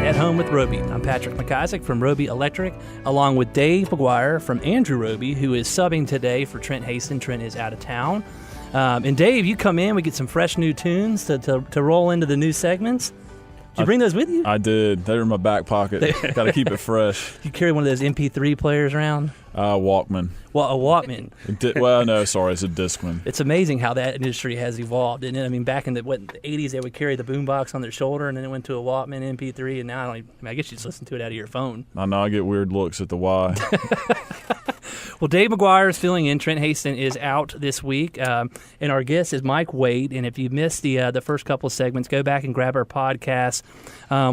At Home with Roby. I'm Patrick McIsaac from Roby Electric, along with Dave McGuire from Andrew Roby, who is subbing today for Trent Haston. Trent is out of town. And Dave, you come in, we get some fresh new tunes to roll into the new segments. Did you bring those with you? I did. They're in my back pocket. Got to keep it fresh. You carry one of those MP3 players around? Walkman. Well, a Walkman. No, sorry, it's a Discman. It's amazing how that industry has evolved, isn't it? I mean, back in the 80s, they would carry the boombox on their shoulder, and then it went to a Walkman MP3, and now I guess you just listen to it out of your phone. I know I get weird looks at the Y. Well, Dave McGuire is filling in. Trent Haston is out this week, and our guest is Mike Waite. And if you missed the first couple of segments, go back and grab our podcast.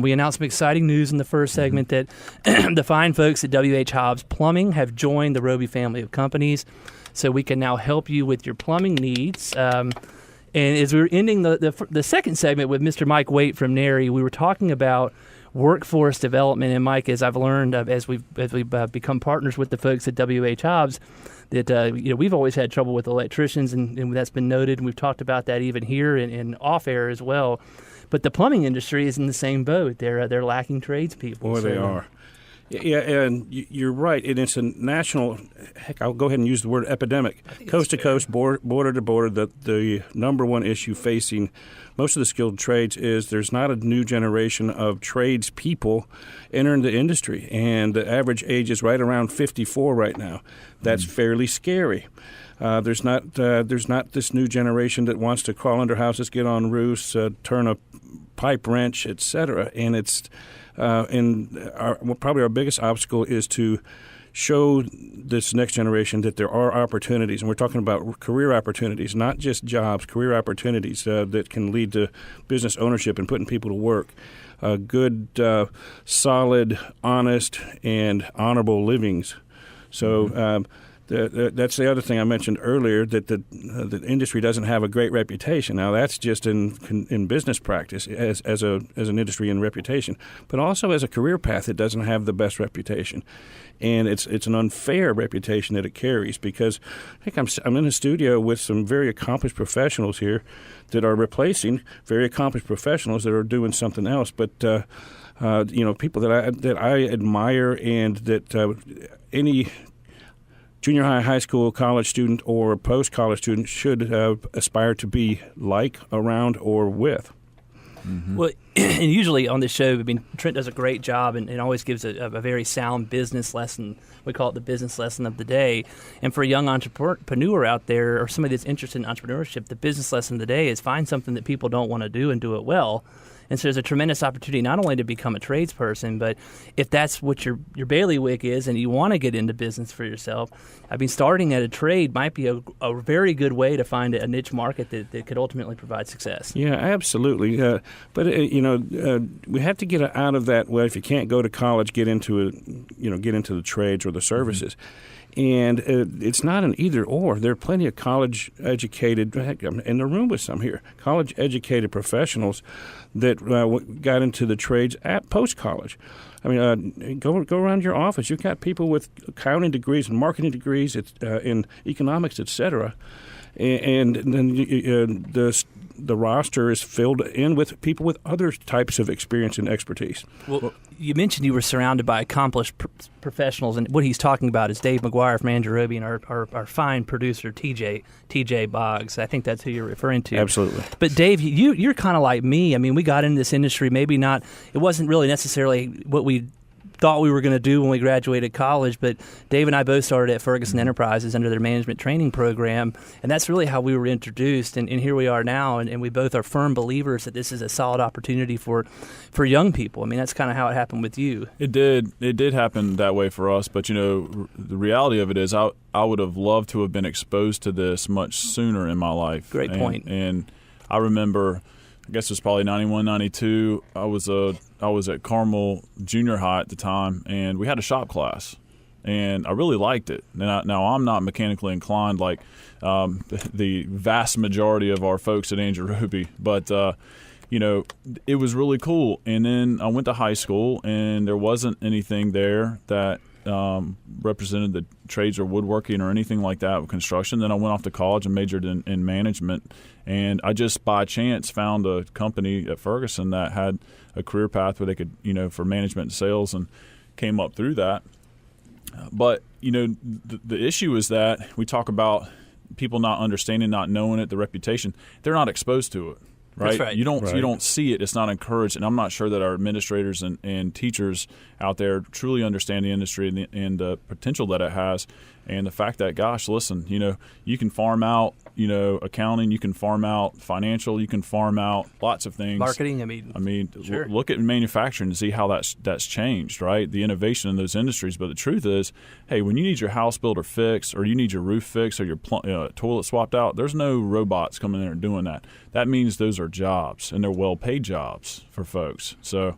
We announced some exciting news in the first segment that the fine folks at W.H. Hobbs Plumbing have joined the Roby family of companies, so we can now help you with your plumbing needs. And as we were ending the second segment with Mr. Mike Waite from NARI, we were talking about workforce development. And Mike, as I've learned as we've become partners with the folks at W.H. Hobbs, that we've always had trouble with electricians, and that's been noted. And we've talked about that even here and off air as well. But the plumbing industry is in the same boat. They're lacking tradespeople. Boy, they are. Yeah, and you're right. And it's a national, I'll go ahead and use the word epidemic. Coast to coast, border to border, the number one issue facing most of the skilled trades is there's not a new generation of tradespeople entering the industry. And the average age is right around 54 right now. That's fairly scary. There's not this new generation that wants to crawl under houses, get on roofs, turn a pipe wrench, etc. And it's probably our biggest obstacle is to show this next generation that there are opportunities, and we're talking about career opportunities, not just jobs, career opportunities that can lead to business ownership and putting people to work. Good, solid, honest, and honorable livings. So that's the other thing I mentioned earlier, that the industry doesn't have a great reputation. Now, that's just in business practice as an industry and reputation, but also as a career path, it doesn't have the best reputation. And it's an unfair reputation that it carries, because I think I'm in a studio with some very accomplished professionals here that are replacing very accomplished professionals that are doing something else. But people that I admire, and that any junior high, high school, college student, or post-college student should aspire to be like, around, or with. Mm-hmm. Well, and usually on this show, I mean, Trent does a great job and always gives a very sound business lesson. We call it the business lesson of the day. And for a young entrepreneur out there, or somebody that's interested in entrepreneurship, the business lesson of the day is find something that people don't want to do and do it well. And so there's a tremendous opportunity not only to become a tradesperson, but if that's what your bailiwick is and you want to get into business for yourself, I mean, starting at a trade might be a very good way to find a niche market that could ultimately provide success. Yeah, absolutely. But we have to get out of that. Well, if you can't go to college, get into the trades or the services. Mm-hmm. And it's not an either or. There are plenty of college-educated, I'm in the room with some here, college-educated professionals that got into the trades at post-college. I mean, go around your office. You've got people with accounting degrees and marketing degrees in economics, et cetera. And then the roster is filled in with people with other types of experience and expertise. Well, you mentioned you were surrounded by accomplished professionals, and what he's talking about is Dave McGuire from Andrew Roby and our fine producer, TJ Boggs. I think that's who you're referring to. Absolutely. But Dave, you're kind of like me. I mean, we got into this industry, maybe not, it wasn't really necessarily what we thought we were going to do when we graduated college, but Dave and I both started at Ferguson Enterprises under their management training program, and that's really how we were introduced, and here we are now, and we both are firm believers that this is a solid opportunity for young people. I mean, that's kind of how it happened with you. It did happen that way for us, but the reality of it is I would have loved to have been exposed to this much sooner in my life. Great point. And I remember, I guess it was probably 91, 92. I was at Carmel Junior High at the time, and we had a shop class, and I really liked it. Now I'm not mechanically inclined like the vast majority of our folks at Andrew Roby, but it was really cool. And then I went to high school, and there wasn't anything there that represented the trades or woodworking or anything like that with construction. Then I went off to college and majored in management. And I just by chance found a company at Ferguson that had a career path where they could, for management and sales, and came up through that. But, the issue is that we talk about people not understanding, not knowing it, the reputation. They're not exposed to it. Right? That's right. You don't see it. It's not encouraged, and I'm not sure that our administrators and teachers out there truly understand the industry and the potential that it has, and the fact that, gosh, listen, you can farm out, accounting, you can farm out financial, you can farm out lots of things. Marketing, sure. Look at manufacturing and see how that's changed, right? The innovation in those industries. But the truth is, hey, when you need your house built or fixed, or you need your roof fixed, or your toilet swapped out, there's no robots coming in there and doing that. That means those are jobs, and they're well-paid jobs for folks. So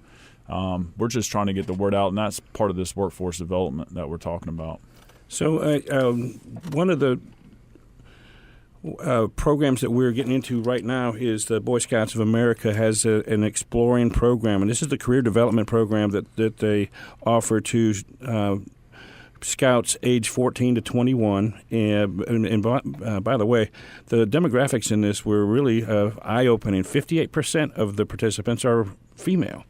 we're just trying to get the word out, and that's part of this workforce development that we're talking about. So one of the programs that we're getting into right now is the Boy Scouts of America has an exploring program, and this is the career development program that they offer to scouts age 14 to 21. And by the way, the demographics in this were really eye-opening. 58% of the participants are female.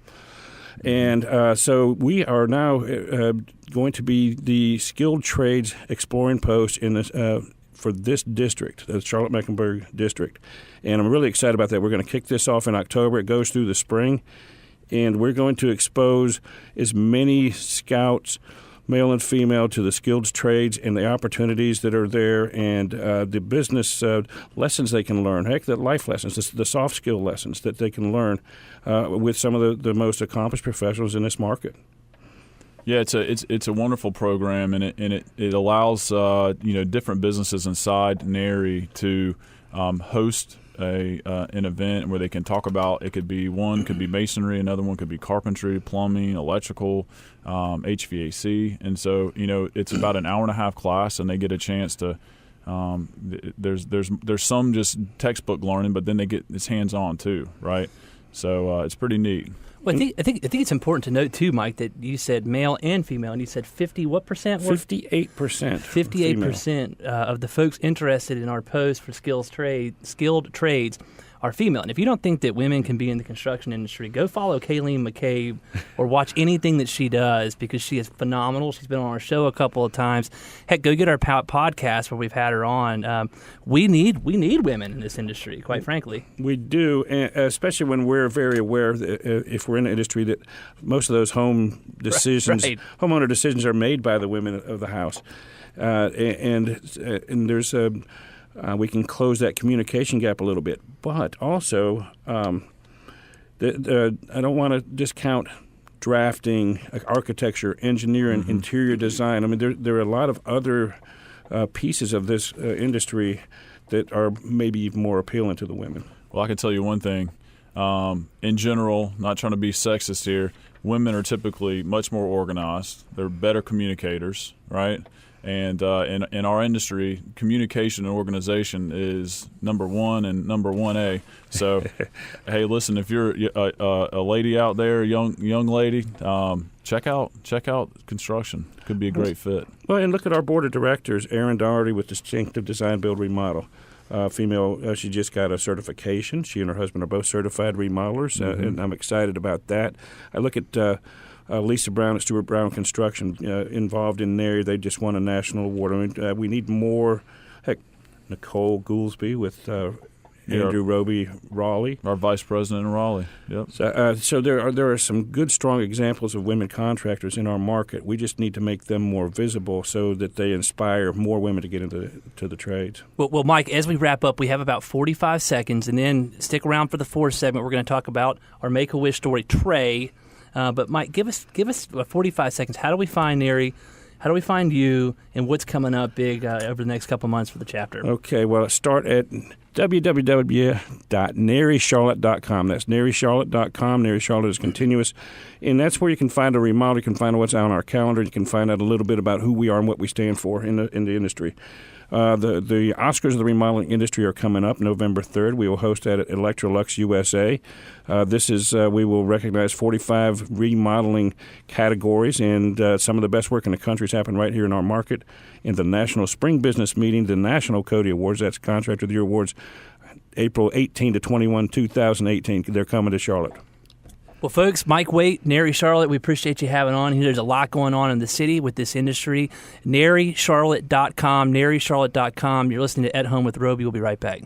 And so we are now going to be the skilled trades exploring post in this, for this district, the Charlotte-Mecklenburg district. And I'm really excited about that. We're going to kick this off in October. It goes through the spring. And we're going to expose as many scouts, male and female, to the skilled trades and the opportunities that are there, and the business lessons they can learn, heck, the life lessons, the soft skill lessons that they can learn with some of the most accomplished professionals in this market. Yeah, it's a wonderful program, and it allows different businesses inside NARI to host an event where they can talk about, it could be masonry, another one could be carpentry, plumbing, electrical, HVAC, and so it's about an hour and a half class, and they get a chance to. There's some just textbook learning, but then they get it's hands on too, right? So it's pretty neat. Well, I think it's important to note too, Mike, that you said male and female, and you said 58%. 58% of the folks interested in our post for skilled trades are female. And if you don't think that women can be in the construction industry, go follow Kayleen McCabe or watch anything that she does, because she is phenomenal. She's been on our show a couple of times. Heck, go get our podcast where we've had her on. We need women in this industry, quite frankly. We do, especially when we're very aware that if we're in the industry that most of those home decisions, homeowner decisions, are made by the women of the house, and there's a. We can close that communication gap a little bit. But also, I don't want to discount drafting, architecture, engineering, interior design. I mean, there are a lot of other pieces of this industry that are maybe even more appealing to the women. Well, I can tell you one thing. In general, not trying to be sexist here, women are typically much more organized. They're better communicators, right? And in our industry, communication and organization is number one and number 1A. So, hey, listen, if you're a lady out there, young lady, check out construction. Could be a great fit. Well, and look at our board of directors, Erin Doherty with Distinctive Design, Build, Remodel. Female, she just got a certification. She and her husband are both certified remodelers, and I'm excited about that. I look at Lisa Brown at Stewart Brown Construction, involved in NARI. They just won a national award. I mean, we need more. Heck, Nicole Goolsby with Andrew Roby Raleigh, our vice president in Raleigh. Yep. So there are some good, strong examples of women contractors in our market. We just need to make them more visible so that they inspire more women to get into the trades. Well, Mike, as we wrap up, we have about 45 seconds, and then stick around for the fourth segment. We're going to talk about our Make-A-Wish story, Trey. But Mike, give us 45 seconds. How do we find NARI? How do we find you? And what's coming up big over the next couple months for the chapter? Okay, well, start at www.NARICharlotte.com. That's NARICharlotte.com. NARI Charlotte is continuous. And that's where you can find a remodel. You can find out what's on our calendar. You can find out a little bit about who we are and what we stand for in the industry. The Oscars of the remodeling industry are coming up November 3rd. We will host that at Electrolux USA. We will recognize 45 remodeling categories, and some of the best work in the country is happening right here in our market. In the National Spring Business Meeting, the National Cody Awards, that's Contractor of the Year Awards, April 18 to 21, 2018. They're coming to Charlotte. Well, folks, Mike Waite, NARI Charlotte, we appreciate you having on here. There's a lot going on in the city with this industry. NARICharlotte.com, NARICharlotte.com. You're listening to At Home with Roby. We'll be right back.